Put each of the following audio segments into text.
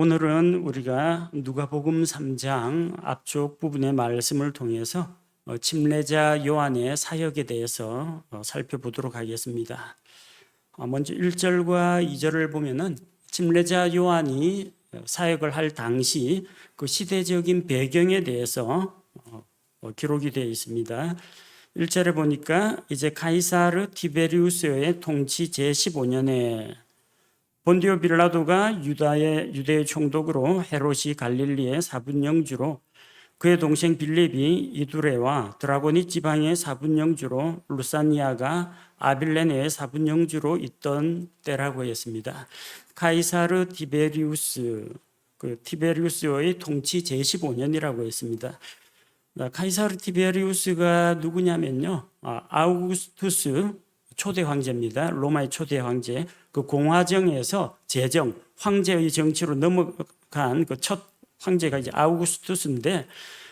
오늘은 우리가 누가복음 3장 앞쪽 부분의 말씀을 통해서 침례자 요한의 사역에 대해서 살펴보도록 하겠습니다. 먼저 1절과 2절을 보면은 침례자 요한이 사역을 할 당시 그 시대적인 배경에 대해서 기록이 되어 있습니다. 1절에 보니까 이제 카이사르 티베리우스의 통치 제15년에 본디오 빌라도가 유대의 총독으로, 헤롯이 갈릴리의 사분영주로, 그의 동생 빌립이 이두레와 드라고니 지방의 사분영주로, 루사니아가 아빌레네의 사분영주로 있던 때라고 했습니다. 카이사르 티베리우스의 통치 제15년이라고 했습니다. 카이사르 티베리우스가 누구냐면요, 아우구스투스 초대 황제입니다. 로마의 초대 황제. 그 공화정에서 제정, 황제의 정치로 넘어간 그 첫 황제가 이제 아우구스투스인데,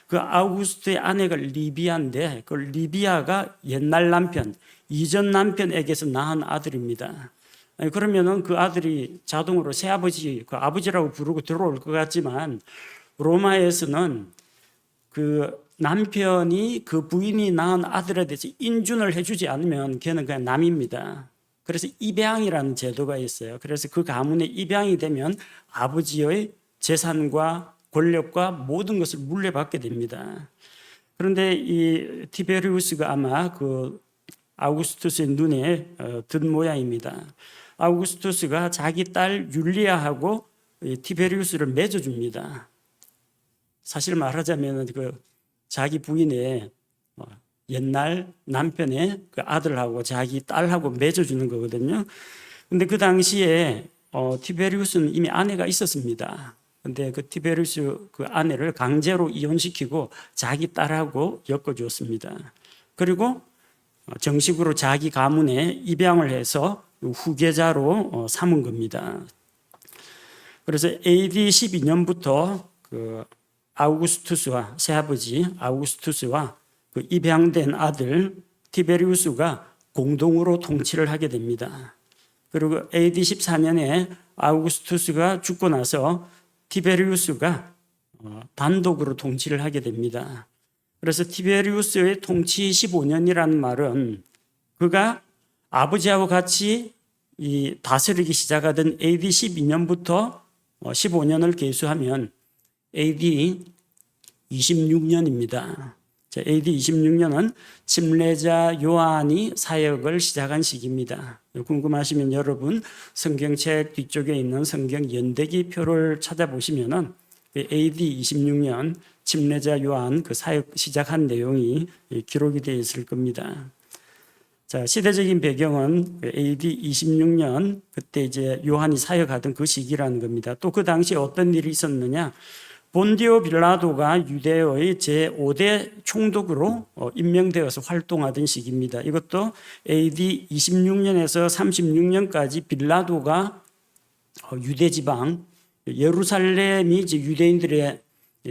그 아우구스투의 아내가 리비아인데, 그 리비아가 옛날 남편, 이전 남편에게서 낳은 아들입니다. 그러면은 그 아들이 자동으로 새아버지, 그 아버지라고 부르고 들어올 것 같지만, 로마에서는 그 남편이 그 부인이 낳은 아들에 대해서 인준을 해주지 않으면 걔는 그냥 남입니다. 그래서 입양이라는 제도가 있어요. 그래서 그 가문에 입양이 되면 아버지의 재산과 권력과 모든 것을 물려받게 됩니다. 그런데 이 티베리우스가 아마 그 아우구스투스의 눈에 든 모양입니다. 아우구스투스가 자기 딸 율리아하고 티베리우스를 맺어줍니다. 사실 말하자면 그 자기 부인의 옛날 남편의 그 아들하고 자기 딸하고 맺어주는 거거든요. 근데 그 당시에 티베리우스는 이미 아내가 있었습니다. 근데 그 티베리우스 그 아내를 강제로 이혼시키고 자기 딸하고 엮어주었습니다. 그리고 정식으로 자기 가문에 입양을 해서 후계자로 삼은 겁니다. 그래서 AD 12년부터 그 아우구스투스와 새아버지 아우구스투스와 그 입양된 아들 티베리우스가 공동으로 통치를 하게 됩니다. 그리고 AD 14년에 아우구스투스가 죽고 나서 티베리우스가 단독으로 통치를 하게 됩니다. 그래서 티베리우스의 통치 15년이라는 말은 그가 아버지하고 같이 이 다스리기 시작하던 AD 12년부터 15년을 계수하면 AD 26년입니다. AD 26년은 침례자 요한이 사역을 시작한 시기입니다. 궁금하시면 여러분 성경책 뒤쪽에 있는 성경 연대기 표를 찾아보시면 AD 26년 침례자 요한 그 사역 시작한 내용이 기록이 되어 있을 겁니다. 자, 시대적인 배경은 AD 26년 그때 이제 요한이 사역하던 그 시기라는 겁니다. 또 그 당시에 어떤 일이 있었느냐? 본디오 빌라도가 유대의 제5대 총독으로 임명되어서 활동하던 시기입니다. 이것도 AD 26년에서 36년까지 빌라도가 유대 지방 예루살렘이 이제 유대인들의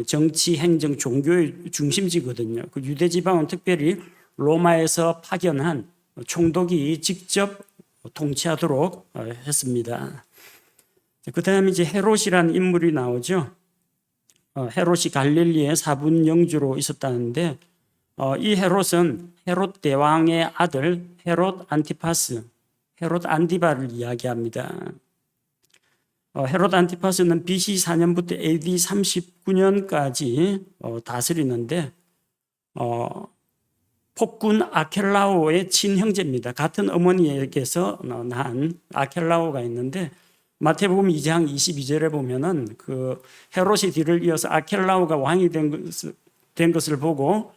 정치, 행정, 종교의 중심지거든요. 그 유대 지방은 특별히 로마에서 파견한 총독이 직접 통치하도록 했습니다. 그 다음에 이제 헤롯이라는 인물이 나오죠. 헤롯이 갈릴리의 사분영주로 있었다는데, 이 헤롯은 헤롯 대왕의 아들 헤롯 안티파스, 헤롯 안티바를 이야기합니다. 헤롯 안티파스는 BC 4년부터 AD 39년까지 다스리는데, 폭군 아켈라오의 친형제입니다. 같은 어머니에게서 낳은 아켈라오가 있는데, 마태복음 2장 22절에 보면은 그 헤롯이 뒤를 이어서 아켈라오가 왕이 된 것을 보고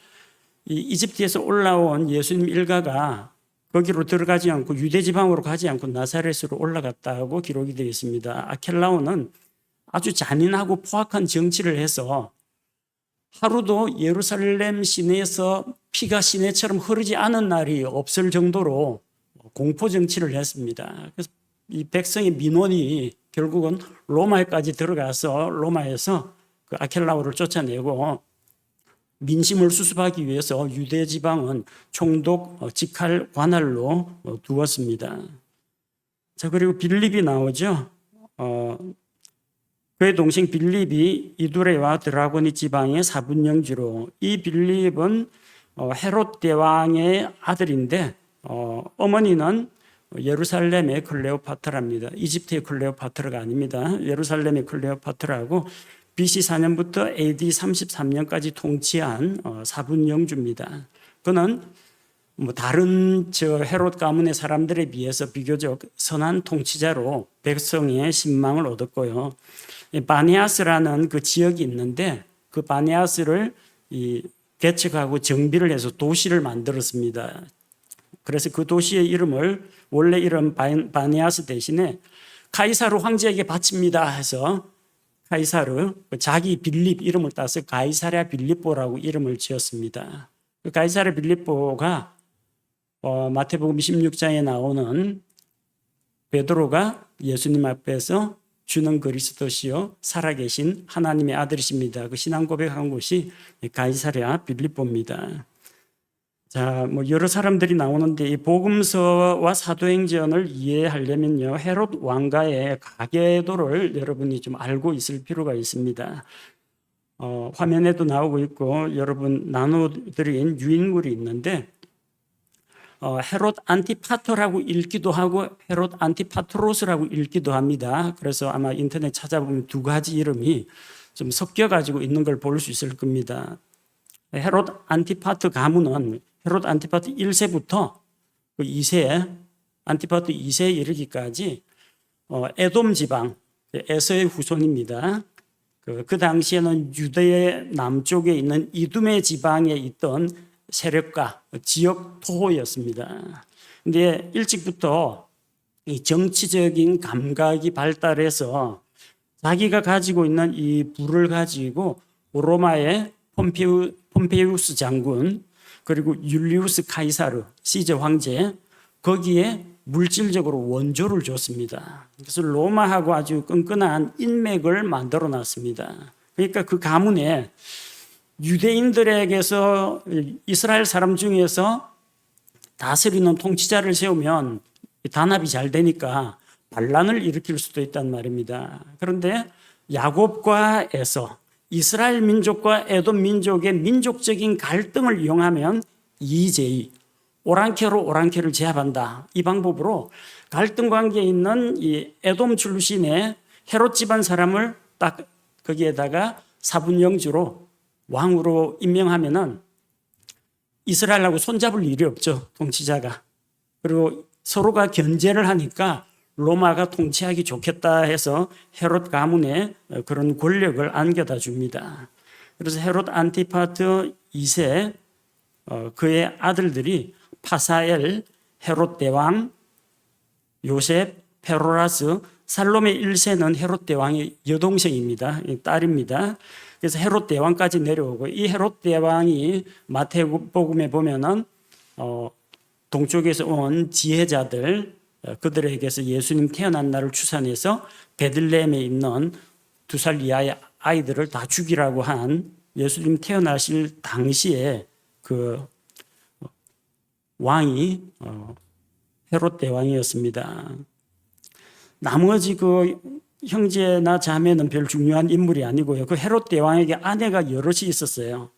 이 이집트에서 올라온 예수님 일가가 거기로 들어가지 않고 유대 지방으로 가지 않고 나사렛으로 올라갔다고 기록이 되어 있습니다. 아켈라오는 아주 잔인하고 포악한 정치를 해서 하루도 예루살렘 시내에서 피가 시내처럼 흐르지 않은 날이 없을 정도로 공포 정치를 했습니다. 그래서 이 백성의 민원이 결국은 로마에까지 들어가서 로마에서 그 아켈라오를 쫓아내고 민심을 수습하기 위해서 유대 지방은 총독 직할 관할로 두었습니다. 자, 그리고 빌립이 나오죠. 그의 동생 빌립이 이두레와 드라고니 지방의 사분영지로, 이 빌립은 헤롯 대왕의 아들인데 어머니는 예루살렘의 클레오파트라입니다. 이집트의 클레오파트라가 아닙니다. 예루살렘의 클레오파트라고 BC 4년부터 AD 33년까지 통치한 사분영주입니다. 그는 다른 헤롯 가문의 사람들에 비해서 비교적 선한 통치자로 백성의 신망을 얻었고요. 바네아스라는 그 지역이 있는데 그 바네아스를 개척하고 정비를 해서 도시를 만들었습니다. 그래서 그 도시의 이름을 원래 이름 바네아스 대신에 카이사르 황제에게 바칩니다 해서 카이사르, 자기 빌립 이름을 따서 가이사랴 빌립보라고 이름을 지었습니다. 그 가이사랴 빌립보가 마태복음 16장에 나오는 베드로가 예수님 앞에서 주는 그리스도시요 살아계신 하나님의 아들이십니다. 그 신앙 고백한 곳이 가이사랴 빌립보입니다. 자, 여러 사람들이 나오는데 이 복음서와 사도행전을 이해하려면요, 헤롯 왕가의 가계도를 여러분이 좀 알고 있을 필요가 있습니다. 화면에도 나오고 있고 여러분 나눠드린 유인물이 있는데 헤롯 안티파터라고 읽기도 하고 헤롯 안티파트로스라고 읽기도 합니다. 그래서 아마 인터넷 찾아보면 두 가지 이름이 좀 섞여가지고 있는 걸 볼 수 있을 겁니다. 헤롯 안티파트 가문은 헤롯 안티파트 1세부터 2세, 안티파트 2세에 이르기까지 에돔 지방, 에서의 후손입니다. 그 당시에는 유대의 남쪽에 있는 이두메 지방에 있던 세력가, 지역 토호였습니다. 근데 일찍부터 이 정치적인 감각이 발달해서 자기가 가지고 있는 이 부를 가지고 로마의 폼페이우스 장군 그리고 율리우스 카이사르 시저 황제 거기에 물질적으로 원조를 줬습니다. 그래서 로마하고 아주 끈끈한 인맥을 만들어 놨습니다. 그러니까 그 가문에 유대인들에게서 이스라엘 사람 중에서 다스리는 통치자를 세우면 단합이 잘 되니까 반란을 일으킬 수도 있단 말입니다. 그런데 야곱과 에서, 이스라엘 민족과 에돔 민족의 민족적인 갈등을 이용하면 이재희, 오랑캐로 오랑캐를 제압한다. 이 방법으로 갈등 관계에 있는 이 에돔 출신의 헤롯 집안 사람을 딱 거기에다가 사분영주로 왕으로 임명하면은 이스라엘하고 손잡을 일이 없죠, 통치자가. 그리고 서로가 견제를 하니까 로마가 통치하기 좋겠다 해서 헤롯 가문에 그런 권력을 안겨다 줍니다. 그래서 헤롯 안티파트 2세 그의 아들들이 파사엘, 헤롯 대왕, 요셉, 페로라스, 살로메 1세는 헤롯 대왕의 여동생입니다. 딸입니다. 그래서 헤롯 대왕까지 내려오고 이 헤롯 대왕이 마태복음에 보면은 동쪽에서 온 지혜자들 그들에게서 예수님 태어난 날을 추산해서 베들레헴에 있는 2살 이하의 아이들을 다 죽이라고 한 예수님 태어나실 당시에 그 왕이 헤롯 대왕이었습니다. 나머지 그 형제나 자매는 별 중요한 인물이 아니고요. 그 헤롯 대왕에게 아내가 여럿이 있었어요.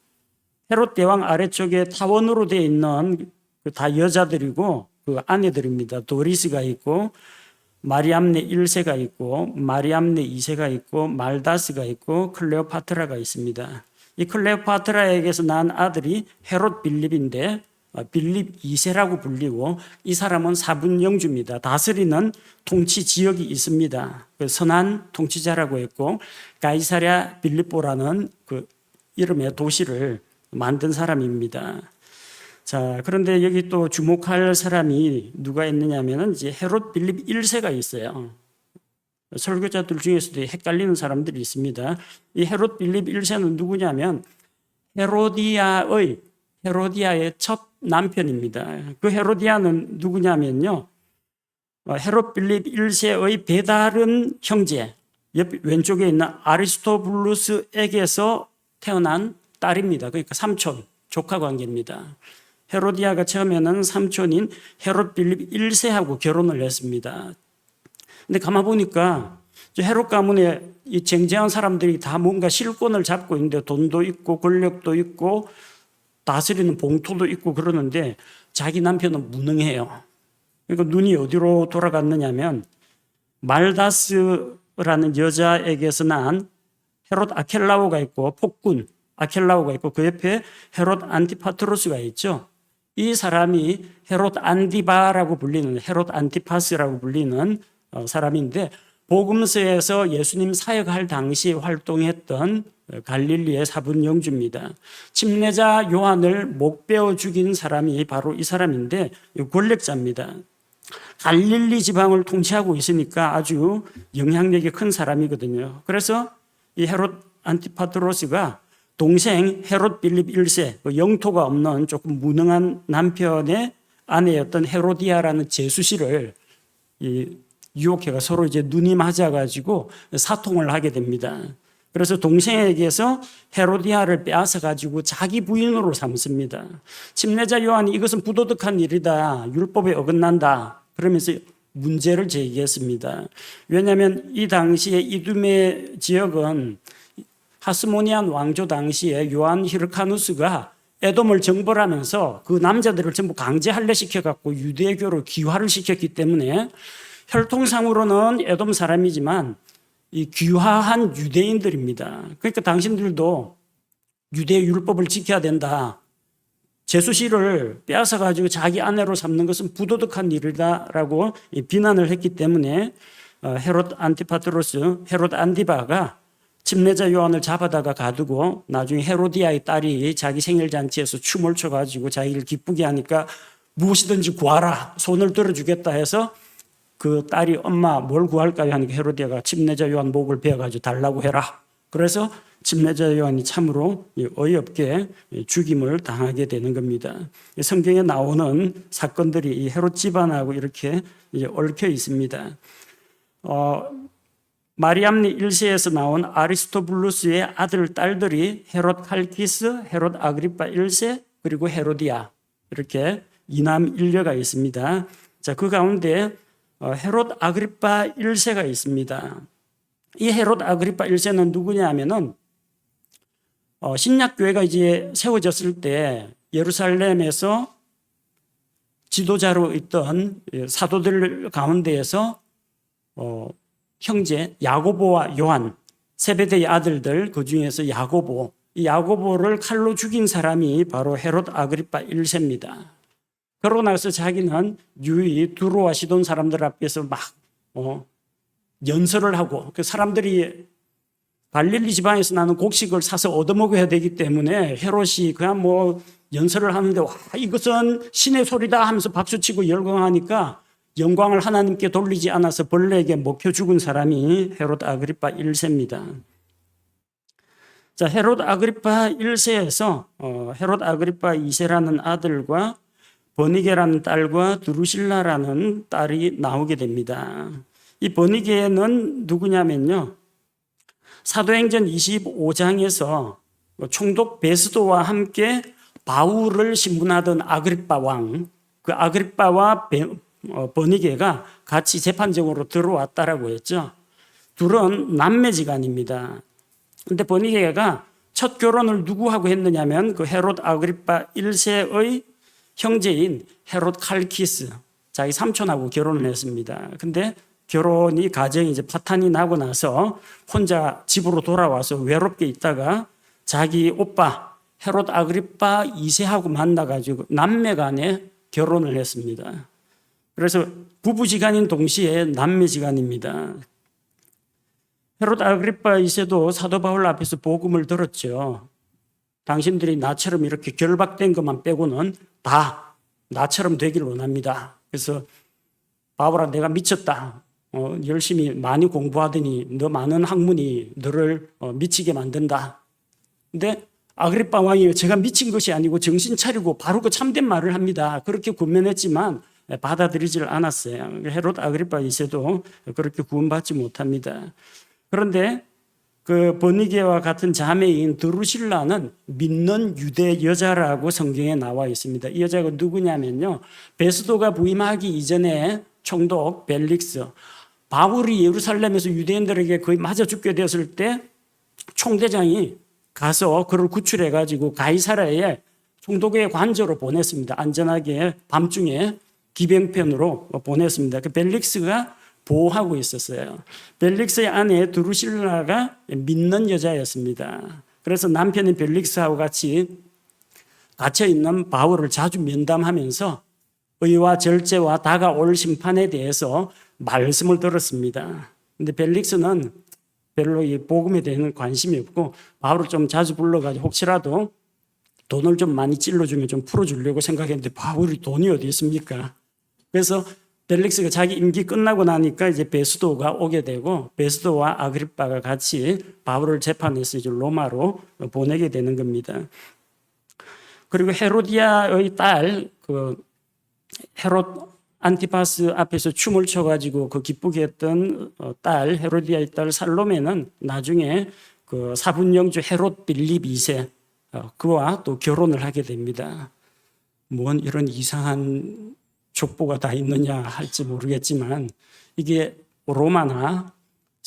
헤롯 대왕 아래쪽에 타원으로 되어 있는 다 여자들이고 그 아내들입니다. 도리스가 있고 마리암네 1세가 있고 마리암네 2세가 있고 말다스가 있고 클레오파트라가 있습니다. 이 클레오파트라에게서 난 아들이 헤롯 빌립인데 빌립 2세라고 불리고 이 사람은 사분영주입니다. 다스리는 통치 지역이 있습니다. 선한 통치자라고 했고 가이사랴 빌립보라는 그 이름의 도시를 만든 사람입니다. 자, 그런데 여기 또 주목할 사람이 누가 있느냐면은 이제 헤롯 빌립 1세가 있어요. 설교자들 중에서도 헷갈리는 사람들이 있습니다. 이 헤롯 빌립 1세는 누구냐면 헤로디아의 첫 남편입니다. 그 헤로디아는 누구냐면요. 헤롯 빌립 1세의 배다른 형제, 왼쪽에 있는 아리스토블루스에게서 태어난 딸입니다. 그러니까 삼촌, 조카 관계입니다. 헤로디아가 처음에는 삼촌인 헤롯 빌립 1세하고 결혼을 했습니다. 근데 가만 보니까 헤롯 가문에 이 쟁쟁한 사람들이 다 뭔가 실권을 잡고 있는데 돈도 있고 권력도 있고 다스리는 봉토도 있고 그러는데 자기 남편은 무능해요. 그러니까 눈이 어디로 돌아갔느냐면 말다스라는 여자에게서 난 헤롯 아켈라오가 있고 폭군 아켈라오가 있고 그 옆에 헤롯 안티파트로스가 있죠. 이 사람이 헤롯 안디바라고 불리는 헤롯 안티파스라고 불리는 사람인데 복음서에서 예수님 사역할 당시 활동했던 갈릴리의 사분 영주입니다. 침례자 요한을 목베어 죽인 사람이 바로 이 사람인데 권력자입니다. 갈릴리 지방을 통치하고 있으니까 아주 영향력이 큰 사람이거든요. 그래서 이 헤롯 안티파트로스가 동생 헤롯 빌립 1세, 영토가 없는 조금 무능한 남편의 아내였던 헤로디아라는 제수씨를 유혹해가 서로 이제 눈이 맞아가지고 사통을 하게 됩니다. 그래서 동생에게서 헤로디아를 빼앗아가지고 자기 부인으로 삼습니다. 침례자 요한이 이것은 부도덕한 일이다. 율법에 어긋난다. 그러면서 문제를 제기했습니다. 왜냐하면 이 당시에 이두메 지역은 하스모니안 왕조 당시에 요한 히르카누스가 에돔을 정벌하면서 그 남자들을 전부 강제 할례시켜갖고 유대교로 귀화를 시켰기 때문에 혈통상으로는 에돔 사람이지만 이 귀화한 유대인들입니다. 그러니까 당신들도 유대 율법을 지켜야 된다. 제수씨를 빼앗아가지고 자기 아내로 삼는 것은 부도덕한 일이다라고 비난을 했기 때문에 헤롯 안티파트로스, 헤롯 안디바가 침례자 요한을 잡아다가 가두고 나중에 헤로디아의 딸이 자기 생일잔치에서 춤을 춰가지고 자기를 기쁘게 하니까 무엇이든지 구하라, 손을 들어주겠다 해서 그 딸이 엄마 뭘 구할까요 하니까 헤로디아가 침례자 요한 목을 베어가지고 달라고 해라. 그래서 침례자 요한이 참으로 어이없게 죽임을 당하게 되는 겁니다. 성경에 나오는 사건들이 이 헤롯 집안하고 이렇게 얽혀 있습니다. 마리암니 1세에서 나온 아리스토블루스의 아들, 딸들이 헤롯 칼키스, 헤롯 아그리파 1세, 그리고 헤로디아 이렇게 이남 일녀가 있습니다. 자, 그 가운데 헤롯 아그리파 1세가 있습니다. 이 헤롯 아그리파 1세는 누구냐 하면은 신약교회가 이제 세워졌을 때 예루살렘에서 지도자로 있던 사도들 가운데에서 형제 야고보와 요한, 세베대의 아들들 그 중에서 야고보, 이 야고보를 칼로 죽인 사람이 바로 헤롯 아그리파 1세입니다. 그러고 나서 자기는 유이 두로와 시돈 사람들 앞에서 막 연설을 하고 그 사람들이 갈릴리 지방에서 나는 곡식을 사서 얻어먹어야 되기 때문에 헤롯이 그냥 뭐 연설을 하는데 와 이것은 신의 소리다 하면서 박수치고 열광하니까 영광을 하나님께 돌리지 않아서 벌레에게 먹혀 죽은 사람이 헤롯 아그리파 1세입니다. 자, 헤롯 아그리파 1세에서 헤롯 아그리파 2세라는 아들과 버니게라는 딸과 드루실라라는 딸이 나오게 됩니다. 이 버니게는 누구냐면요. 사도행전 25장에서 총독 베스도와 함께 바울을 신문하던 아그리파 왕, 그 아그리파와 버니게가 같이 재판정으로 들어왔다라고 했죠. 둘은 남매지간입니다. 그런데 버니게가 첫 결혼을 누구하고 했느냐면 그 헤롯 아그리파 1세의 형제인 헤롯 칼키스, 자기 삼촌하고 결혼을 했습니다. 근데 결혼이 가정이 이제 파탄이 나고 나서 혼자 집으로 돌아와서 외롭게 있다가 자기 오빠 헤롯 아그리파 2세하고 만나가지고 남매간에 결혼을 했습니다. 그래서 부부지간인 동시에 남매지간입니다. 헤롯 아그리파 2세도 사도 바울 앞에서 복음을 들었죠. 당신들이 나처럼 이렇게 결박된 것만 빼고는 다 나처럼 되길 원합니다. 그래서 바울아 내가 미쳤다. 열심히 많이 공부하더니 너 많은 학문이 너를 미치게 만든다. 근데 아그리파 왕이 제가 미친 것이 아니고 정신 차리고 바로 그 참된 말을 합니다. 그렇게 군면했지만 받아들이질 않았어요. 헤롯 아그리파 2세도 그렇게 구원받지 못합니다. 그런데 그 버니게와 같은 자매인 드루실라는 믿는 유대 여자라고 성경에 나와 있습니다. 이 여자가 누구냐면요. 베스도가 부임하기 이전에 총독 벨릭스, 바울이 예루살렘에서 유대인들에게 거의 맞아 죽게 되었을 때 총대장이 가서 그를 구출해 가지고 가이사랴에 총독의 관저로 보냈습니다. 안전하게 밤중에 기병편으로 보냈습니다. 그 벨릭스가 보호하고 있었어요. 벨릭스의 아내 드루실라가 믿는 여자였습니다. 그래서 남편인 벨릭스하고 같이 갇혀 있는 바울을 자주 면담하면서 의와 절제와 다가올 심판에 대해서 말씀을 들었습니다. 근데 벨릭스는 별로 이 복음에 대해서는 관심이 없고 바울을 좀 자주 불러가지고 혹시라도 돈을 좀 많이 찔러주면 좀 풀어주려고 생각했는데 바울이 돈이 어디 있습니까? 그래서 벨릭스가 자기 임기 끝나고 나니까 이제 베스도가 오게 되고 베스도와 아그리빠가 같이 바울을 재판해서 이제 로마로 보내게 되는 겁니다. 그리고 헤로디아의 딸, 헤롯 안티파스 앞에서 춤을 춰가지고 기쁘게 했던 딸, 헤로디아의 딸 살로메는 나중에 사분영주 헤롯 빌립 2세, 그와 또 결혼을 하게 됩니다. 뭔 이런 이상한 족보가 다 있느냐 할지 모르겠지만 이게 로마나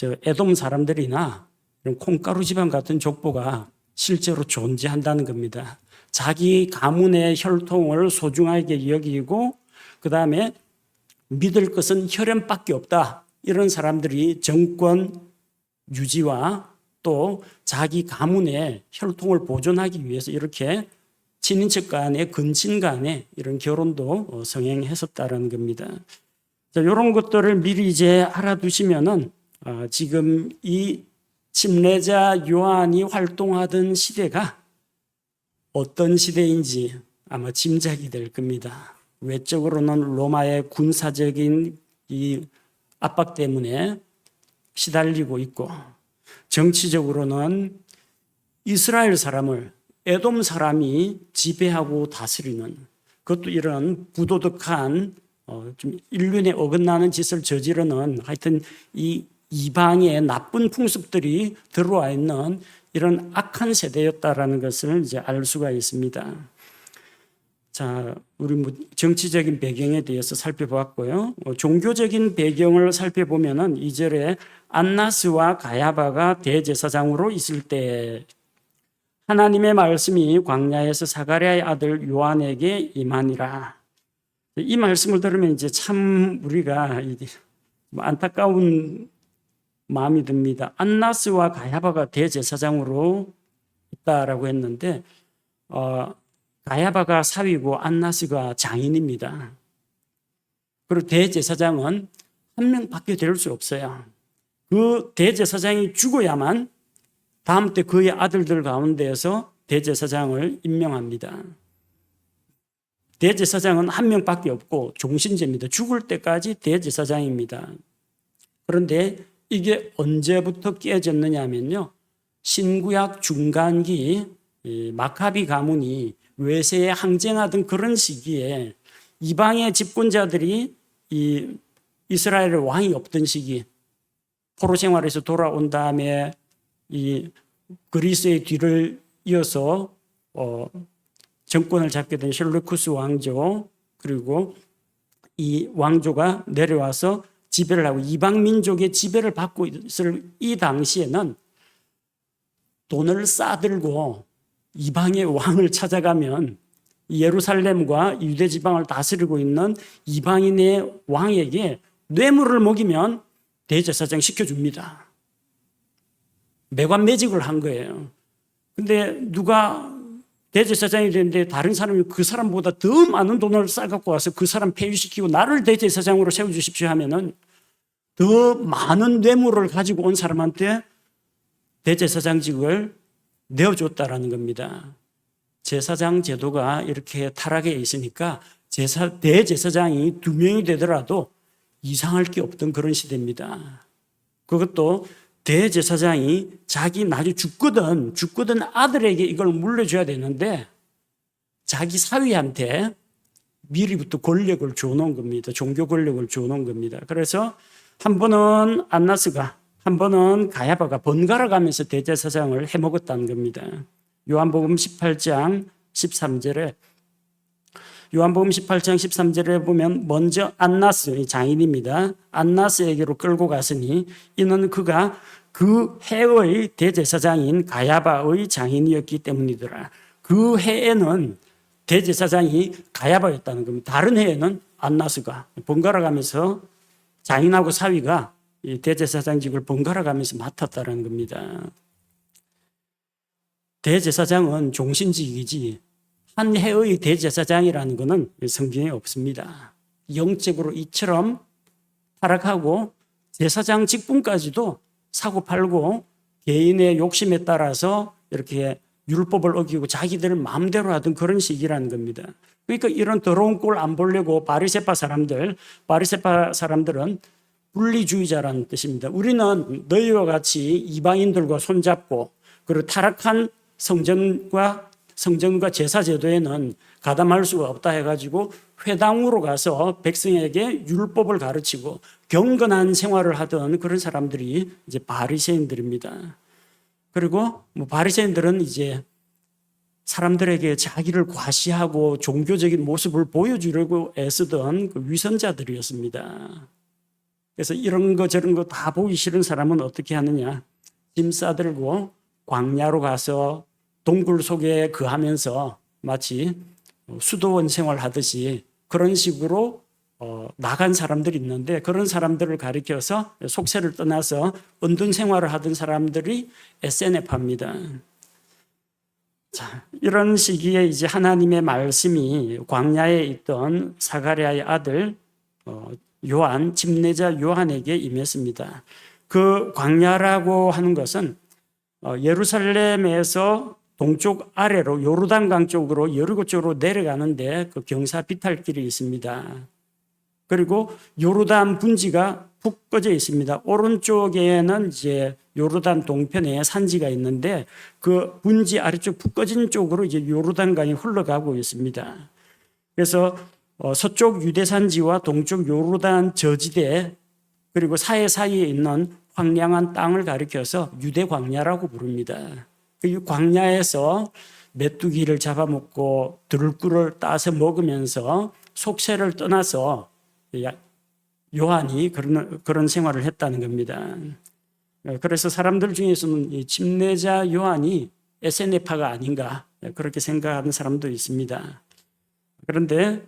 에돔 사람들이나 이런 콩가루 집안 같은 족보가 실제로 존재한다는 겁니다. 자기 가문의 혈통을 소중하게 여기고 그 다음에 믿을 것은 혈연밖에 없다. 이런 사람들이 정권 유지와 또 자기 가문의 혈통을 보존하기 위해서 이렇게 친인척 간에 근친 간에 이런 결혼도 성행했었다는 겁니다. 자, 이런 것들을 미리 이제 알아두시면은 지금 이 침례자 요한이 활동하던 시대가 어떤 시대인지 아마 짐작이 될 겁니다. 외적으로는 로마의 군사적인 이 압박 때문에 시달리고 있고 정치적으로는 이스라엘 사람을 에돔 사람이 지배하고 다스리는 그것도 이런 부도덕한 좀 인륜에 어긋나는 짓을 저지르는 하여튼 이 이방의 나쁜 풍습들이 들어와 있는 이런 악한 세대였다라는 것을 이제 알 수가 있습니다. 자, 우리 정치적인 배경에 대해서 살펴보았고요. 종교적인 배경을 살펴보면은 2절에 안나스와 가야바가 대제사장으로 있을 때 하나님의 말씀이 광야에서 사가랴의 아들 요한에게 임하니라. 이 말씀을 들으면 이제 참 우리가 안타까운 마음이 듭니다. 안나스와 가야바가 대제사장으로 있다라고 했는데 가야바가 사위고 안나스가 장인입니다. 그리고 대제사장은 한 명밖에 될 수 없어요. 그 대제사장이 죽어야만 다음 때 그의 아들들 가운데에서 대제사장을 임명합니다. 대제사장은 한 명밖에 없고 종신제입니다. 죽을 때까지 대제사장입니다. 그런데 이게 언제부터 깨졌느냐 하면요. 신구약 중간기 마카비 가문이 외세에 항쟁하던 그런 시기에 이방의 집권자들이 이 이스라엘의 왕이 없던 시기 포로 생활에서 돌아온 다음에 이 그리스의 뒤를 이어서 정권을 잡게 된 셀루쿠스 왕조 그리고 이 왕조가 내려와서 지배를 하고 이방 민족의 지배를 받고 있을 이 당시에는 돈을 싸들고 이방의 왕을 찾아가면 예루살렘과 유대 지방을 다스리고 있는 이방인의 왕에게 뇌물을 먹이면 대제사장 시켜줍니다. 매관매직을 한 거예요. 근데 누가 대제사장이 되는데 다른 사람이 그 사람보다 더 많은 돈을 싸갖고 와서 그 사람 폐위시키고 나를 대제사장으로 세워주십시오 하면은 더 많은 뇌물을 가지고 온 사람한테 대제사장직을 내어줬다라는 겁니다. 제사장 제도가 이렇게 타락해 있으니까 대제사장이 2명이 되더라도 이상할 게 없던 그런 시대입니다. 그것도 대제사장이 자기 나중에 죽거든 아들에게 이걸 물려줘야 되는데 자기 사위한테 미리부터 권력을 줘놓은 겁니다. 종교 권력을 줘놓은 겁니다. 그래서 한 번은 안나스가 한 번은 가야바가 번갈아 가면서 대제사장을 해먹었다는 겁니다. 요한복음 18장 13절에 요한복음 18장 13절에 보면 먼저 안나스, 장인입니다. 안나스에게로 끌고 갔으니 이는 그가 그 해의 대제사장인 가야바의 장인이었기 때문이더라. 그 해에는 대제사장이 가야바였다는 겁니다. 다른 해에는 안나스가 번갈아 가면서 장인하고 사위가 이 대제사장직을 번갈아 가면서 맡았다는 겁니다. 대제사장은 종신직이지 한 해의 대제사장이라는 것은 성경에 없습니다. 영적으로 이처럼 타락하고 제사장 직분까지도 사고팔고 개인의 욕심에 따라서 이렇게 율법을 어기고 자기들 마음대로 하던 그런 시기라는 겁니다. 그러니까 이런 더러운 꼴 안 보려고 바리새파 사람들은 분리주의자라는 뜻입니다. 우리는 너희와 같이 이방인들과 손잡고 그리고 타락한 성전과 제사 제도에는 가담할 수가 없다 해가지고 회당으로 가서 백성에게 율법을 가르치고 경건한 생활을 하던 그런 사람들이 이제 바리새인들입니다. 그리고 바리새인들은 이제 사람들에게 자기를 과시하고 종교적인 모습을 보여주려고 애쓰던 그 위선자들이었습니다. 그래서 이런 거 저런 거 다 보기 싫은 사람은 어떻게 하느냐? 짐 싸들고 광야로 가서 동굴 속에 거하면서 마치 수도원 생활하듯이 그런 식으로 나간 사람들이 있는데 그런 사람들을 가리켜서 속세를 떠나서 은둔 생활을 하던 사람들이 에세네파입니다. 자, 이런 시기에 이제 하나님의 말씀이 광야에 있던 사가랴의 아들 요한, 집례자 요한에게 임했습니다. 그 광야라고 하는 것은 예루살렘에서 동쪽 아래로 요르단강 쪽으로 여리고 쪽으로 내려가는데 그 경사 비탈길이 있습니다. 그리고 요르단 분지가 푹 꺼져 있습니다. 오른쪽에는 이제 요르단 동편에 산지가 있는데 그 분지 아래쪽 푹 꺼진 쪽으로 이제 요르단강이 흘러가고 있습니다. 그래서 서쪽 유대산지와 동쪽 요르단 저지대 그리고 사이에 있는 황량한 땅을 가리켜서 유대 광야라고 부릅니다. 그 광야에서 메뚜기를 잡아먹고 들꿀을 따서 먹으면서 속세를 떠나서 요한이 그런 생활을 했다는 겁니다. 그래서 사람들 중에서는 이 집례자 요한이 에세네파가 아닌가 그렇게 생각하는 사람도 있습니다. 그런데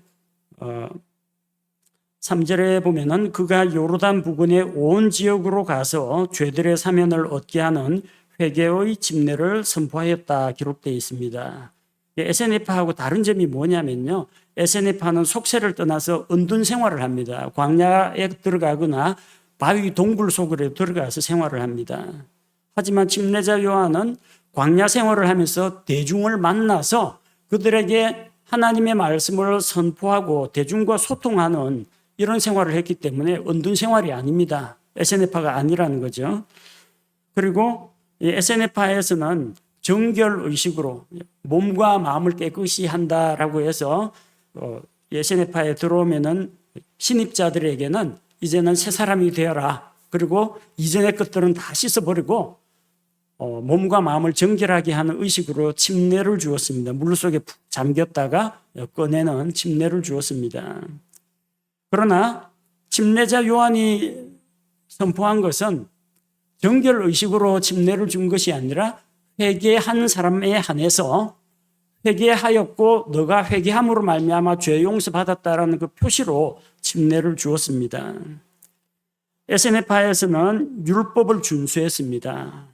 3절에 보면은 그가 요르단 부근의 온 지역으로 가서 죄들의 사면을 얻게 하는 회개의 집례를 선포하였다 기록되어 있습니다. 에세네파하고 다른 점이 뭐냐면요. 에세네파는 속세를 떠나서 은둔 생활을 합니다. 광야에 들어가거나 바위 동굴 속으로 들어가서 생활을 합니다. 하지만 집례자 요한은 광야 생활을 하면서 대중을 만나서 그들에게 하나님의 말씀을 선포하고 대중과 소통하는 이런 생활을 했기 때문에 은둔 생활이 아닙니다. 에세네파가 아니라는 거죠. 그리고 이 에세네파에서는 정결의식으로 몸과 마음을 깨끗이 한다라고 해서 에세네파에 들어오면은 신입자들에게는 이제는 새 사람이 되어라. 그리고 이전의 것들은 다 씻어버리고 몸과 마음을 정결하게 하는 의식으로 침례를 주었습니다. 물속에 푹 잠겼다가 꺼내는 침례를 주었습니다. 그러나 침례자 요한이 선포한 것은 정결의식으로 침례를 준 것이 아니라 회개한 사람에 한해서 회개하였고 너가 회개함으로 말미암아 죄 용서 받았다라는 그 표시로 침례를 주었습니다. 에세네파에서는 율법을 준수했습니다.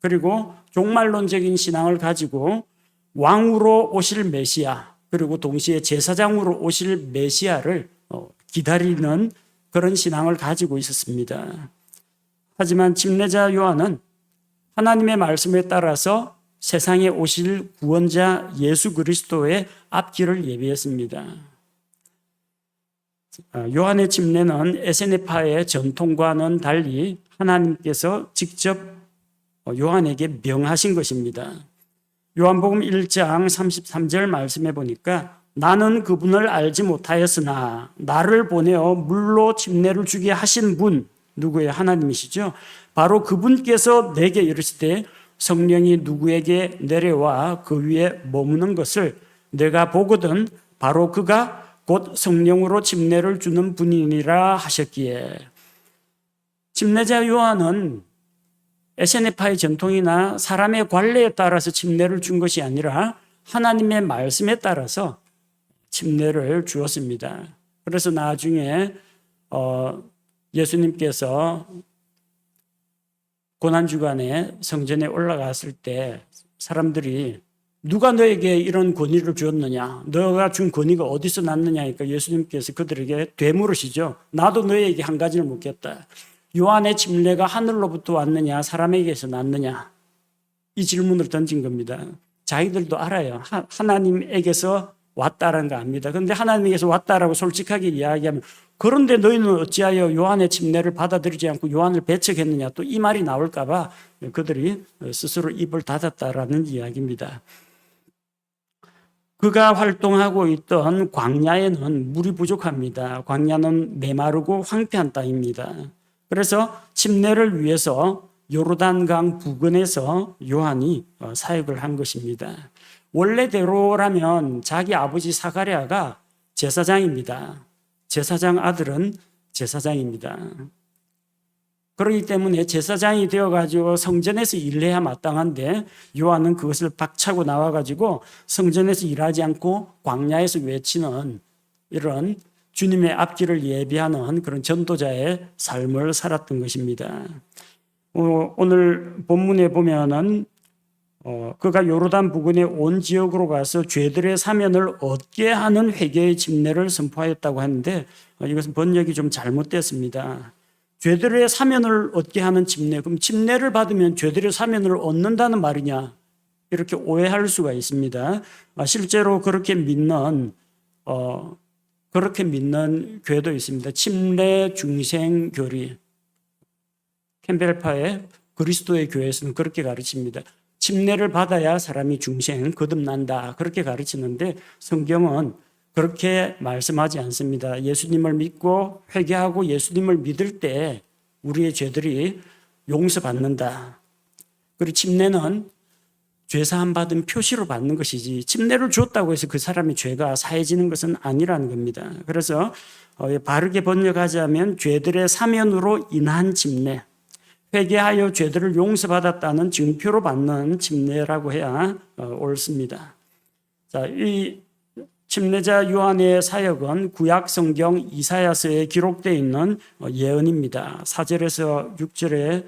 그리고 종말론적인 신앙을 가지고 왕으로 오실 메시아 그리고 동시에 제사장으로 오실 메시아를 기다리는 그런 신앙을 가지고 있었습니다. 하지만 집례자 요한은 하나님의 말씀에 따라서 세상에 오실 구원자 예수 그리스도의 앞길을 예비했습니다. 요한의 집례는 에세네파의 전통과는 달리 하나님께서 직접 요한에게 명하신 것입니다. 요한복음 1장 33절 말씀해 보니까 나는 그분을 알지 못하였으나 나를 보내어 물로 집례를 주게 하신 분 누구예요? 하나님이시죠. 바로 그분께서 내게 이르시되 성령이 누구에게 내려와 그 위에 머무는 것을 내가 보거든 바로 그가 곧 성령으로 침례를 주는 분이니라 하셨기에. 침례자 요한은 에세네파의 전통이나 사람의 관례에 따라서 침례를 준 것이 아니라 하나님의 말씀에 따라서 침례를 주었습니다. 그래서 나중에 예수님께서 고난주간에 성전에 올라갔을 때 사람들이 누가 너에게 이런 권위를 주었느냐? 너가 준 권위가 어디서 났느냐? 하니까 예수님께서 그들에게 되물으시죠. 나도 너에게 한 가지를 묻겠다. 요한의 침례가 하늘로부터 왔느냐? 사람에게서 났느냐? 이 질문을 던진 겁니다. 자기들도 알아요. 하나님에게서 왔다라는 거 압니다. 그런데 하나님에게서 왔다라고 솔직하게 이야기하면 그런데 너희는 어찌하여 요한의 침례를 받아들이지 않고 요한을 배척했느냐? 또 이 말이 나올까 봐 그들이 스스로 입을 닫았다라는 이야기입니다. 그가 활동하고 있던 광야에는 물이 부족합니다. 광야는 메마르고 황폐한 땅입니다. 그래서 침례를 위해서 요르단강 부근에서 요한이 사역을 한 것입니다. 원래대로라면 자기 아버지 사가랴가 제사장입니다. 제사장 아들은 제사장입니다. 그렇기 때문에 제사장이 되어가지고 성전에서 일해야 마땅한데 요한은 그것을 박차고 나와가지고 성전에서 일하지 않고 광야에서 외치는 이런 주님의 앞길을 예비하는 그런 전도자의 삶을 살았던 것입니다. 오늘 본문에 보면은 그가 요르단 부근의 온 지역으로 가서 죄들의 사면을 얻게 하는 회개의 침례를 선포하였다고 하는데 이것은 번역이 좀 잘못됐습니다. 죄들의 사면을 얻게 하는 침례, 그럼 침례를 받으면 죄들의 사면을 얻는다는 말이냐? 이렇게 오해할 수가 있습니다. 실제로 그렇게 믿는 교회도 있습니다. 침례 중생 교리. 캠벨파의 그리스도의 교회에서는 그렇게 가르칩니다. 침례를 받아야 사람이 중생, 거듭난다. 그렇게 가르치는데 성경은 그렇게 말씀하지 않습니다. 예수님을 믿고 회개하고 예수님을 믿을 때 우리의 죄들이 용서받는다. 그리고 침례는 죄사함 받은 표시로 받는 것이지 침례를 주었다고 해서 그 사람의 죄가 사해지는 것은 아니라는 겁니다. 그래서 바르게 번역하자면 죄들의 사면으로 인한 침례, 회개하여 죄들을 용서받았다는 증표로 받는 침례라고 해야 옳습니다. 자, 이 침례자 요한의 사역은 구약 성경 이사야서에 기록되어 있는 예언입니다. 4절에서 6절에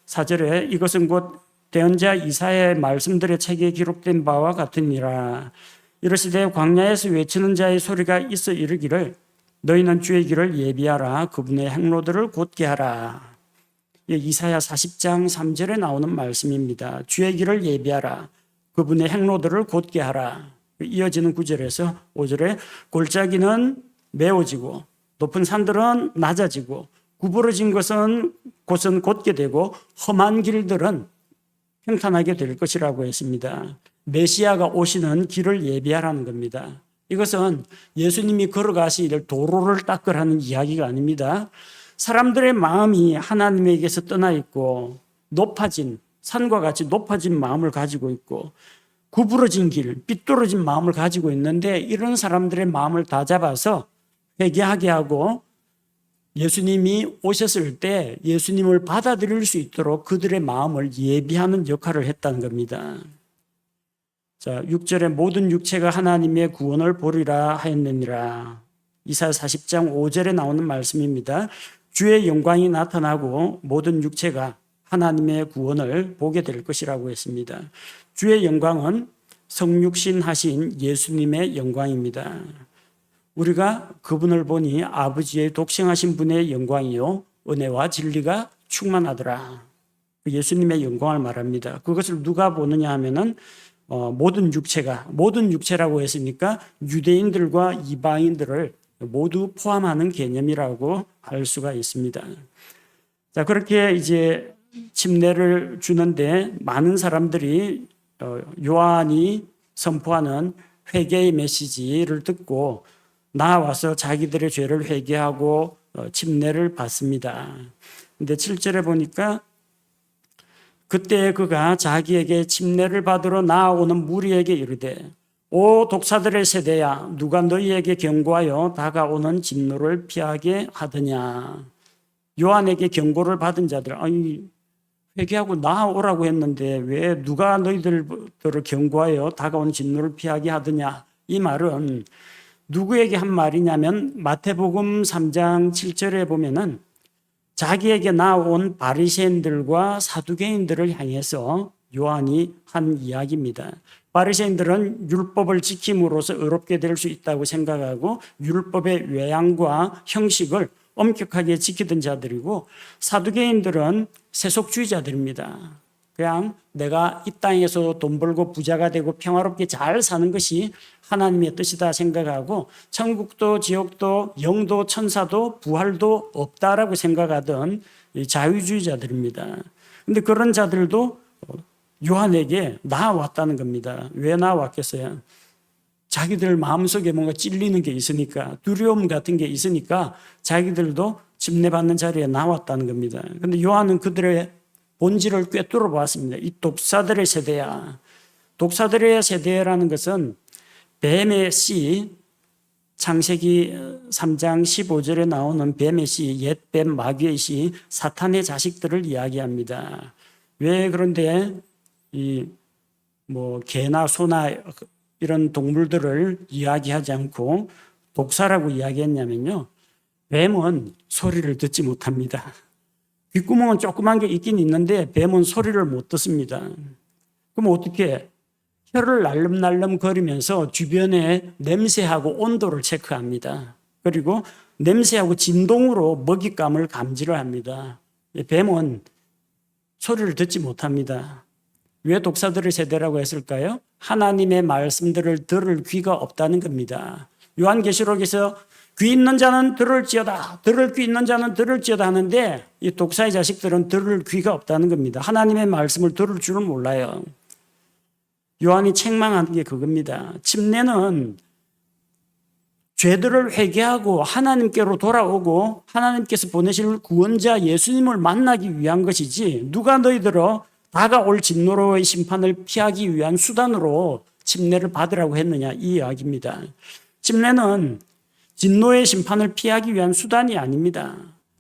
4절에 이것은 곧 대언자 이사야의 말씀들의 책에 기록된 바와 같으니라. 이르시되 광야에서 외치는 자의 소리가 있어 이르기를 너희는 주의 길을 예비하라. 그분의 행로들을 곧게 하라. 이사야 40장 3절에 나오는 말씀입니다. 주의 길을 예비하라. 그분의 행로들을 곧게 하라. 이어지는 9절에서 5절에 골짜기는 메워지고 높은 산들은 낮아지고 구부러진 곳은 곧게 되고 험한 길들은 평탄하게 될 것이라고 했습니다. 메시아가 오시는 길을 예비하라는 겁니다. 이것은 예수님이 걸어가실 도로를 닦으라는 이야기가 아닙니다. 사람들의 마음이 하나님에게서 떠나 있고 높아진 산과 같이 높아진 마음을 가지고 있고 구부러진 길, 삐뚤어진 마음을 가지고 있는데 이런 사람들의 마음을 다 잡아서 회개하게 하고 예수님이 오셨을 때 예수님을 받아들일 수 있도록 그들의 마음을 예비하는 역할을 했다는 겁니다. 자, 6절에 모든 육체가 하나님의 구원을 보리라 하였느니라. 이사야 40장 5절에 나오는 말씀입니다. 주의 영광이 나타나고 모든 육체가 하나님의 구원을 보게 될 것이라고 했습니다. 주의 영광은 성육신 하신 예수님의 영광입니다. 우리가 그분을 보니 아버지의 독생하신 분의 영광이요 은혜와 진리가 충만하더라. 예수님의 영광을 말합니다. 그것을 누가 보느냐 하면은 모든 육체라고 했으니까 유대인들과 이방인들을 모두 포함하는 개념이라고 할 수가 있습니다. 자, 그렇게 이제 침례를 주는데 많은 사람들이 요한이 선포하는 회개의 메시지를 듣고 나와서 자기들의 죄를 회개하고 침례를 받습니다. 근데 7절에 보니까 그때 그가 자기에게 침례를 받으러 나아오는 무리에게 이르되 오 독사들의 세대야, 누가 너희에게 경고하여 다가오는 진노를 피하게 하더냐. 요한에게 경고를 받은 자들, 아니 회개하고 나아오라고 했는데 왜 누가 너희들을 경고하여 다가오는 진노를 피하게 하더냐. 이 말은 누구에게 한 말이냐면 마태복음 3장 7절에 보면은 자기에게 나온 바리새인들과 사두개인들을 향해서 요한이 한 이야기입니다. 바리새인들은 율법을 지킴으로써 의롭게 될 수 있다고 생각하고 율법의 외양과 형식을 엄격하게 지키던 자들이고, 사두개인들은 세속주의자들입니다. 그냥 내가 이 땅에서 돈 벌고 부자가 되고 평화롭게 잘 사는 것이 하나님의 뜻이다 생각하고 천국도 지옥도 영도 천사도 부활도 없다라고 생각하던 자유주의자들입니다. 그런데 그런 자들도 요한에게 나와왔다는 겁니다. 왜 나왔겠어요? 자기들 마음속에 뭔가 찔리는 게 있으니까, 두려움 같은 게 있으니까 자기들도 침례받는 자리에 나왔다는 겁니다. 그런데 요한은 그들의 본질을 꿰뚫어 보았습니다. 이 독사들의 세대야. 독사들의 세대라는 것은 뱀의 씨, 창세기 3장 15절에 나오는 뱀의 씨, 옛뱀 마귀의 씨, 사탄의 자식들을 이야기합니다. 왜 그런데 개나 소나 이런 동물들을 이야기하지 않고 독사라고 이야기했냐면요. 뱀은 소리를 듣지 못합니다. 귓구멍은 조그만 게 있긴 있는데 뱀은 소리를 못 듣습니다. 그럼 어떻게? 혀를 날름날름 거리면서 주변의 냄새하고 온도를 체크합니다. 그리고 냄새하고 진동으로 먹잇감을 감지를 합니다. 뱀은 소리를 듣지 못합니다. 왜 독사들의 세대라고 했을까요? 하나님의 말씀들을 들을 귀가 없다는 겁니다. 요한계시록에서 귀 있는 자는 들을지어다, 들을 귀 있는 자는 들을지어다 하는데 이 독사의 자식들은 들을 귀가 없다는 겁니다. 하나님의 말씀을 들을 줄은 몰라요. 요한이 책망하는 게 그겁니다. 침례는 죄들을 회개하고 하나님께로 돌아오고 하나님께서 보내실 구원자 예수님을 만나기 위한 것이지, 누가 너희들어 다가올 진노로의 심판을 피하기 위한 수단으로 침례를 받으라고 했느냐, 이 이야기입니다. 침례는 진노의 심판을 피하기 위한 수단이 아닙니다.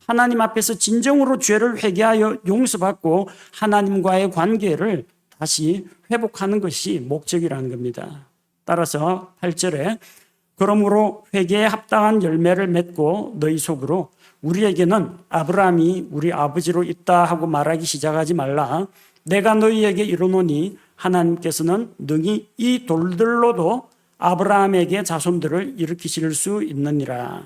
하나님 앞에서 진정으로 죄를 회개하여 용서받고 하나님과의 관계를 다시 회복하는 것이 목적이라는 겁니다. 따라서 8절에 그러므로 회개에 합당한 열매를 맺고 너희 속으로 우리에게는 아브라함이 우리 아버지로 있다 하고 말하기 시작하지 말라. 내가 너희에게 이르노니 하나님께서는 능히 이 돌들로도 아브라함에게 자손들을 일으키실 수 있느니라.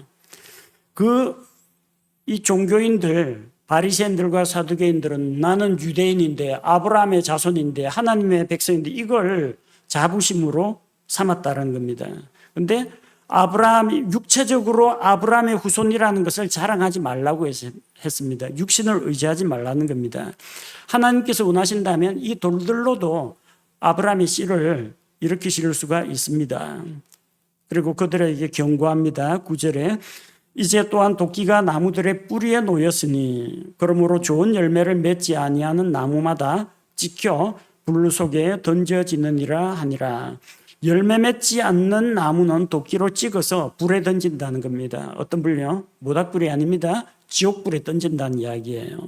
이 종교인들, 바리새인들과 사두개인들은 나는 유대인인데 아브라함의 자손인데 하나님의 백성인데 이걸 자부심으로 삼았다는 겁니다. 그런데 아브라함이 육체적으로 아브라함의 후손이라는 것을 자랑하지 말라고 했습니다. 육신을 의지하지 말라는 겁니다. 하나님께서 원하신다면 이 돌들로도 아브라함의 씨를 일으키실 수가 있습니다. 그리고 그들에게 경고합니다. 9절에 이제 또한 도끼가 나무들의 뿌리에 놓였으니 그러므로 좋은 열매를 맺지 아니하는 나무마다 찍혀 불 속에 던져지느니라 하니라. 열매 맺지 않는 나무는 도끼로 찍어서 불에 던진다는 겁니다. 어떤 불요? 모닥불이 아닙니다. 지옥불에 던진다는 이야기예요.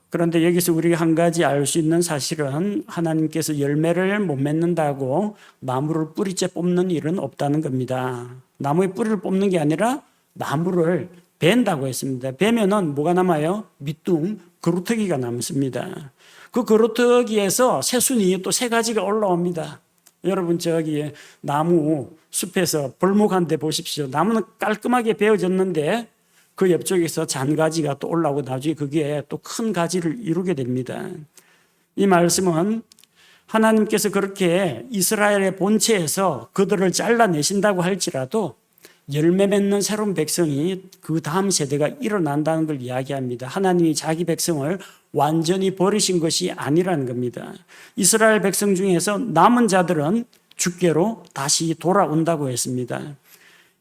그런데 여기서 우리가 한 가지 알 수 있는 사실은 하나님께서 열매를 못 맺는다고 나무를 뿌리째 뽑는 일은 없다는 겁니다. 나무의 뿌리를 뽑는 게 아니라 나무를 벤다고 했습니다. 베면은 뭐가 남아요? 밑둥, 그루터기가 남습니다. 그 그루터기에서 새순이 또 세 가지가 올라옵니다. 여러분 저기 나무 숲에서 벌목한 데 보십시오. 나무는 깔끔하게 베어졌는데 그 옆쪽에서 잔가지가 또 올라오고 나중에 그게 또 큰 가지를 이루게 됩니다. 이 말씀은 하나님께서 그렇게 이스라엘의 본체에서 그들을 잘라내신다고 할지라도 열매 맺는 새로운 백성이 그 다음 세대가 일어난다는 걸 이야기합니다. 하나님이 자기 백성을 완전히 버리신 것이 아니라는 겁니다. 이스라엘 백성 중에서 남은 자들은 주께로 다시 돌아온다고 했습니다.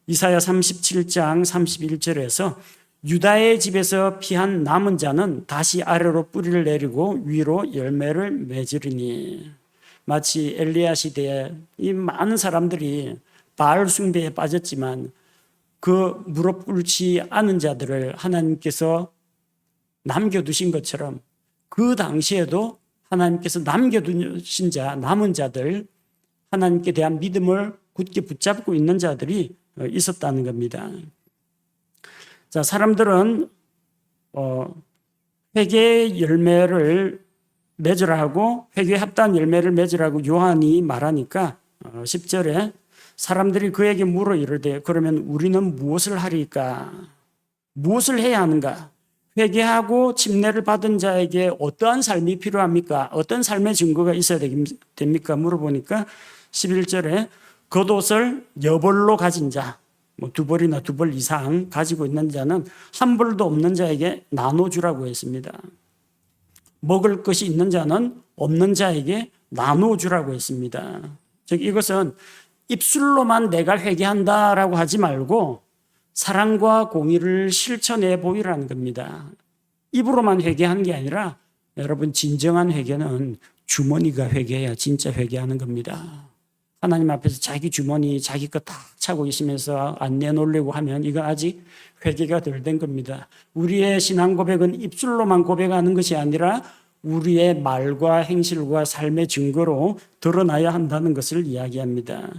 이사야 37장 31절에서 유다의 집에서 피한 남은 자는 다시 아래로 뿌리를 내리고 위로 열매를 맺으리니. 마치 엘리야 시대에 이 많은 사람들이 바알 숭배에 빠졌지만 그 무릎 꿇지 않은 자들을 하나님께서 남겨두신 것처럼 그 당시에도 하나님께서 남겨두신 자, 남은 자들, 하나님께 대한 믿음을 굳게 붙잡고 있는 자들이 있었다는 겁니다. 자, 사람들은 회개의 열매를 맺으라고, 회개에 합당한 열매를 맺으라고 요한이 말하니까 10절에 사람들이 그에게 물어 이르되 그러면 우리는 무엇을 하리까? 무엇을 해야 하는가? 회개하고 침례를 받은 자에게 어떠한 삶이 필요합니까? 어떤 삶의 증거가 있어야 됩니까? 물어보니까 11절에 겉옷을 여벌로 가진 자, 뭐 두 벌이나 두 벌 이상 가지고 있는 자는 한 벌도 없는 자에게 나눠주라고 했습니다. 먹을 것이 있는 자는 없는 자에게 나눠주라고 했습니다. 즉 이것은 입술로만 내가 회개한다라고 하지 말고 사랑과 공의를 실천해 보이라는 겁니다. 입으로만 회개하는 게 아니라 여러분 진정한 회개는 주머니가 회개해야 진짜 회개하는 겁니다. 하나님 앞에서 자기 주머니 자기 거 다 차고 있으면서 안 내놓으려고 하면 이거 아직 회개가 덜 된 겁니다. 우리의 신앙 고백은 입술로만 고백하는 것이 아니라 우리의 말과 행실과 삶의 증거로 드러나야 한다는 것을 이야기합니다.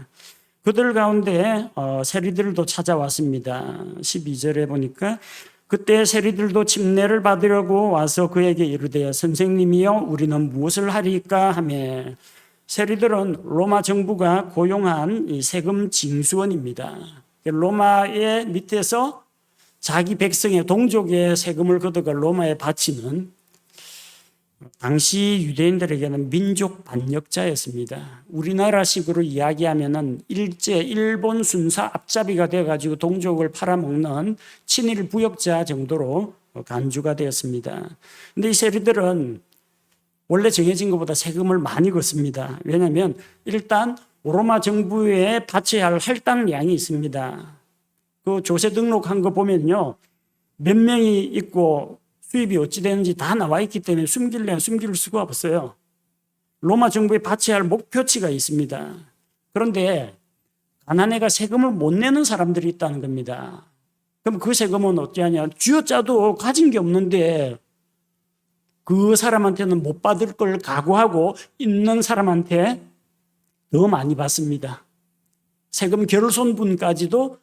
그들 가운데 세리들도 찾아왔습니다. 12절에 보니까 그때 세리들도 침례를 받으려고 와서 그에게 이르되 선생님이여 우리는 무엇을 하리까 하매 세리들은 로마 정부가 고용한 이 세금 징수원입니다. 로마의 밑에서 자기 백성의 동족의 세금을 걷어가 로마에 바치는 당시 유대인들에게는 민족 반역자였습니다. 우리나라식으로 이야기하면은 일제 일본 순사 앞잡이가 되어가지고 동족을 팔아먹는 친일 부역자 정도로 간주가 되었습니다. 그런데 이 세리들은 원래 정해진 것보다 세금을 많이 걷습니다. 왜냐하면 일단 로마 정부에 바쳐야 할 할당량이 있습니다. 그 조세 등록한 거 보면요, 몇 명이 있고 수입이 어찌 되는지 다 나와 있기 때문에 숨길 수가 없어요. 로마 정부에 바쳐야 할 목표치가 있습니다. 그런데 가난해가 세금을 못 내는 사람들이 있다는 겁니다. 그럼 그 세금은 어찌하냐? 쥐어짜도 가진 게 없는데 그 사람한테는 못 받을 걸 각오하고 있는 사람한테 더 많이 받습니다. 세금 결손분까지도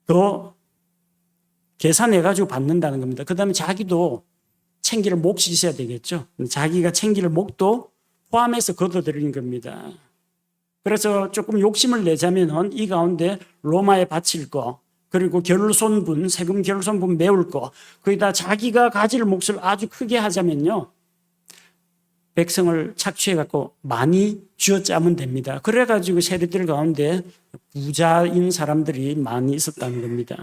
더 계산해가지고 받는다는 겁니다. 그 다음에 자기도 챙길 몫이 있어야 되겠죠. 자기가 챙길 몫도 포함해서 걷어들이는 겁니다. 그래서 조금 욕심을 내자면은 이 가운데 로마에 바칠 거, 그리고 결손분, 세금 결손분 메울 거, 거기다 자기가 가질 몫을 아주 크게 하자면요, 백성을 착취해갖고 많이 쥐어짜면 됩니다. 그래가지고 세리들 가운데 부자인 사람들이 많이 있었다는 겁니다.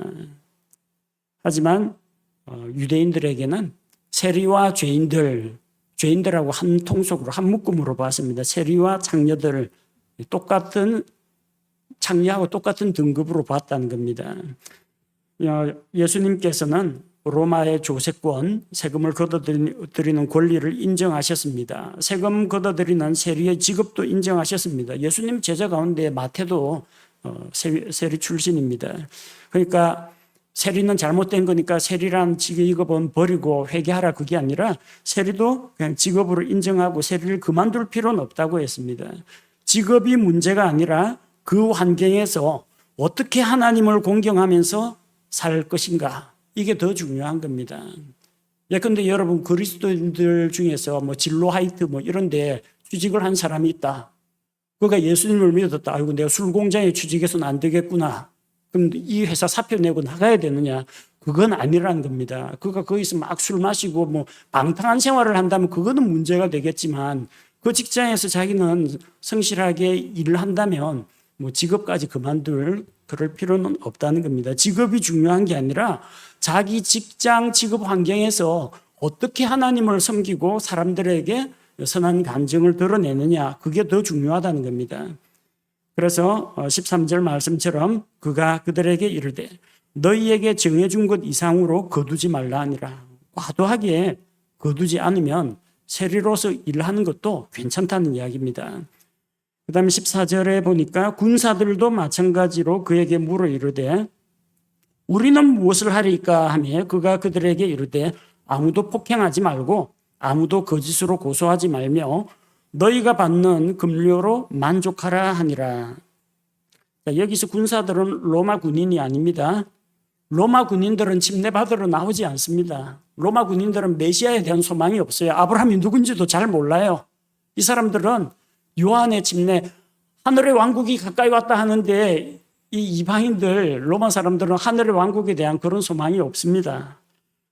하지만 유대인들에게는 세리와 죄인들하고 한 통속으로 한 묶음으로 봤습니다. 세리와 창녀들 똑같은 창녀하고 똑같은 등급으로 봤다는 겁니다. 예수님께서는 로마의 조세권, 세금을 걷어들이는 권리를 인정하셨습니다. 세금 걷어들이는 세리의 직업도 인정하셨습니다. 예수님 제자 가운데 마태도 세리 출신입니다. 그러니까 세리는 잘못된 거니까 세리란 직업은 버리고 회개하라 그게 아니라 세리도 그냥 직업으로 인정하고 세리를 그만둘 필요는 없다고 했습니다. 직업이 문제가 아니라 그 환경에서 어떻게 하나님을 공경하면서 살 것인가, 이게 더 중요한 겁니다. 예컨대 여러분 그리스도인들 중에서 뭐 진로 하이트 뭐 이런데 취직을 한 사람이 있다. 그가 예수님을 믿었다. 아이고 내가 술 공장에 취직해서는 안 되겠구나. 그럼 이 회사 사표 내고 나가야 되느냐? 그건 아니라는 겁니다. 그가 거기서 막 술 마시고 뭐 방탕한 생활을 한다면 그거는 문제가 되겠지만 그 직장에서 자기는 성실하게 일을 한다면 뭐 직업까지 그만둘 그럴 필요는 없다는 겁니다. 직업이 중요한 게 아니라 자기 직장 직업 환경에서 어떻게 하나님을 섬기고 사람들에게 선한 감정을 드러내느냐, 그게 더 중요하다는 겁니다. 그래서 13절 말씀처럼 그가 그들에게 이르되 너희에게 정해준 것 이상으로 거두지 말라 하니라. 과도하게 거두지 않으면 세리로서 일하는 것도 괜찮다는 이야기입니다. 그다음에 14절에 보니까 군사들도 마찬가지로 그에게 물어 이르되 우리는 무엇을 하리까 하며 그가 그들에게 이르되 아무도 폭행하지 말고 아무도 거짓으로 고소하지 말며 너희가 받는 급료로 만족하라 하니라. 여기서 군사들은 로마 군인이 아닙니다. 로마 군인들은 침례받으러 나오지 않습니다. 로마 군인들은 메시아에 대한 소망이 없어요. 아브라함이 누군지도 잘 몰라요. 이 사람들은 요한의 침례, 하늘의 왕국이 가까이 왔다 하는데 이 이방인들, 로마 사람들은 하늘의 왕국에 대한 그런 소망이 없습니다.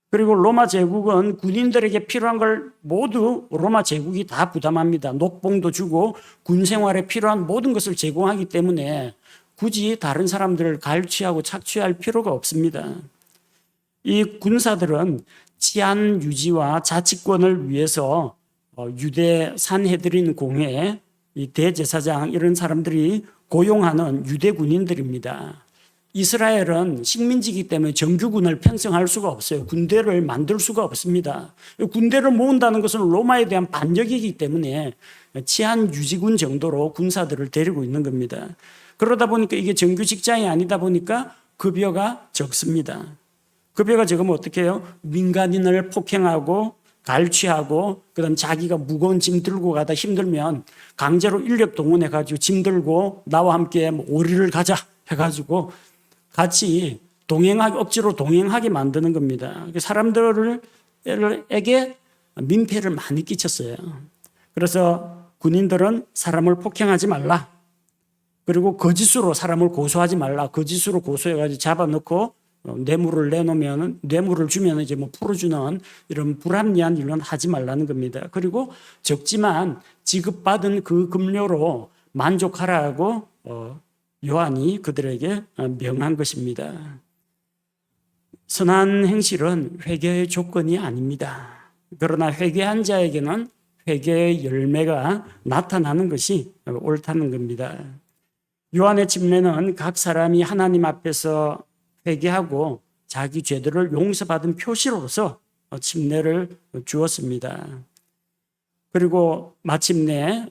그리고 로마 제국은 군인들에게 필요한 걸 모두 로마 제국이 다 부담합니다. 녹봉도 주고 군 생활에 필요한 모든 것을 제공하기 때문에 굳이 다른 사람들을 갈취하고 착취할 필요가 없습니다. 이 군사들은 치안 유지와 자치권을 위해서 유대 산헤드린 공회, 이 대제사장 이런 사람들이 고용하는 유대 군인들입니다. 이스라엘은 식민지이기 때문에 정규군을 편성할 수가 없어요. 군대를 만들 수가 없습니다. 군대를 모은다는 것은 로마에 대한 반역이기 때문에 치안 유지군 정도로 군사들을 데리고 있는 겁니다. 그러다 보니까 이게 정규 직장이 아니다 보니까 급여가 적습니다. 급여가 적으면 어떻게 해요? 민간인을 폭행하고 갈취하고 그다음 자기가 무거운 짐 들고 가다 힘들면 강제로 인력 동원해가지고 짐 들고 나와 함께 오리를 가자 해가지고 같이 억지로 동행하게 만드는 겁니다. 사람들에게 민폐를 많이 끼쳤어요. 그래서 군인들은 사람을 폭행하지 말라. 그리고 거짓으로 사람을 고소하지 말라. 거짓으로 고소해가지고 잡아놓고 뇌물을 내놓으면, 뇌물을 주면 이제 풀어주는 이런 불합리한 일은 하지 말라는 겁니다. 그리고 적지만 지급받은 그 급료로 만족하라고 요한이 그들에게 명한 것입니다. 선한 행실은 회개의 조건이 아닙니다. 그러나 회개한 자에게는 회개의 열매가 나타나는 것이 옳다는 겁니다. 요한의 침례는 각 사람이 하나님 앞에서 회개하고 자기 죄들을 용서받은 표시로서 침례를 주었습니다. 그리고 마침내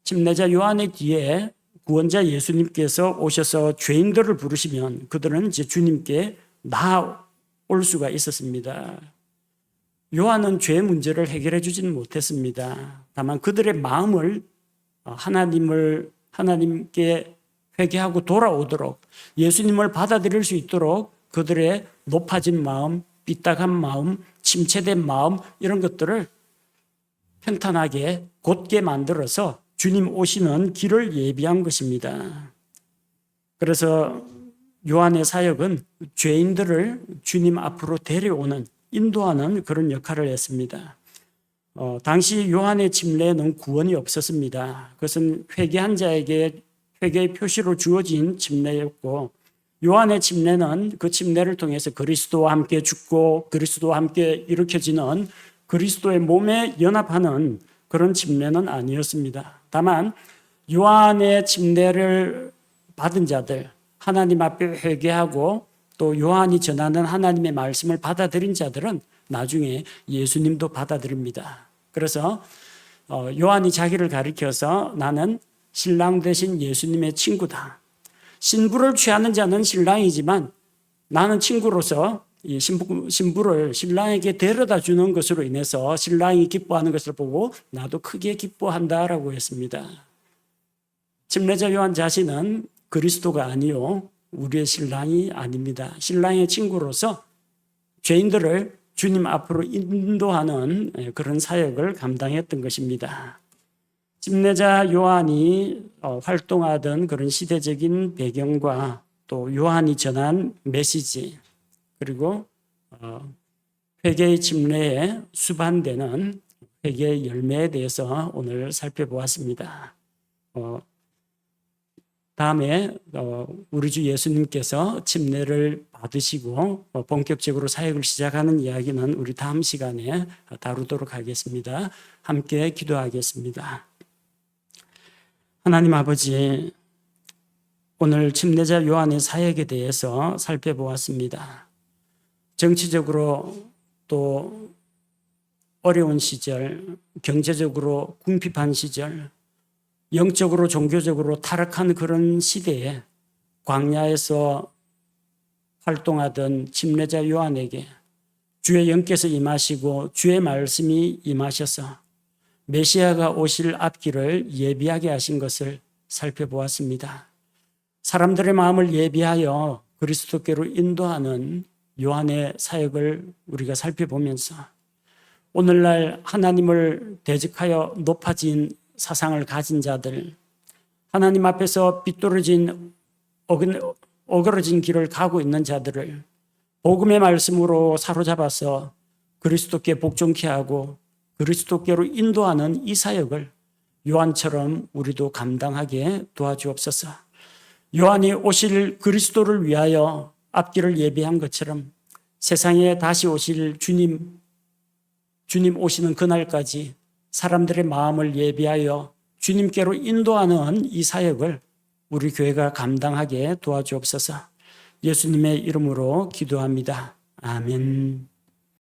침례자 요한의 뒤에 구원자 예수님께서 오셔서 죄인들을 부르시면 그들은 이제 주님께 나아올 수가 있었습니다. 요한은 죄 문제를 해결해 주지는 못했습니다. 다만 그들의 마음을 하나님께 회개하고 돌아오도록 예수님을 받아들일 수 있도록 그들의 높아진 마음, 삐딱한 마음, 침체된 마음 이런 것들을 평탄하게 곧게 만들어서 주님 오시는 길을 예비한 것입니다. 그래서 요한의 사역은 죄인들을 주님 앞으로 데려오는, 인도하는 그런 역할을 했습니다. 당시 요한의 침례는 구원이 없었습니다. 그것은 회개한 자에게 회개의 표시로 주어진 침례였고 요한의 침례는 그 침례를 통해서 그리스도와 함께 죽고 그리스도와 함께 일으켜지는 그리스도의 몸에 연합하는 그런 침례는 아니었습니다. 다만 요한의 침례를 받은 자들, 하나님 앞에 회개하고 또 요한이 전하는 하나님의 말씀을 받아들인 자들은 나중에 예수님도 받아들입니다. 그래서 요한이 자기를 가리켜서 나는 신랑 되신 예수님의 친구다. 신부를 취하는 자는 신랑이지만 나는 친구로서 이 신부를 신랑에게 데려다 주는 것으로 인해서 신랑이 기뻐하는 것을 보고 나도 크게 기뻐한다라고 했습니다. 침례자 요한 자신은 그리스도가 아니요 우리의 신랑이 아닙니다. 신랑의 친구로서 죄인들을 주님 앞으로 인도하는 그런 사역을 감당했던 것입니다. 침례자 요한이 활동하던 그런 시대적인 배경과 또 요한이 전한 메시지 그리고 회개의 침례에 수반되는 회개의 열매에 대해서 오늘 살펴보았습니다. 다음에 우리 주 예수님께서 침례를 받으시고 본격적으로 사역을 시작하는 이야기는 우리 다음 시간에 다루도록 하겠습니다. 함께 기도하겠습니다. 하나님 아버지, 오늘 침례자 요한의 사역에 대해서 살펴보았습니다. 정치적으로 또 어려운 시절, 경제적으로 궁핍한 시절, 영적으로 종교적으로 타락한 그런 시대에 광야에서 활동하던 침례자 요한에게 주의 영께서 임하시고 주의 말씀이 임하셔서 메시아가 오실 앞길을 예비하게 하신 것을 살펴보았습니다. 사람들의 마음을 예비하여 그리스도께로 인도하는 요한의 사역을 우리가 살펴보면서 오늘날 하나님을 대적하여 높아진 사상을 가진 자들, 하나님 앞에서 삐뚤어진 어그러진 길을 가고 있는 자들을 복음의 말씀으로 사로잡아서 그리스도께 복종케 하고 그리스도께로 인도하는 이 사역을 요한처럼 우리도 감당하게 도와주옵소서. 요한이 오실 그리스도를 위하여 앞길을 예비한 것처럼 세상에 다시 오실 주님 오시는 그날까지 사람들의 마음을 예비하여 주님께로 인도하는 이 사역을 우리 교회가 감당하게 도와주옵소서. 예수님의 이름으로 기도합니다. 아멘.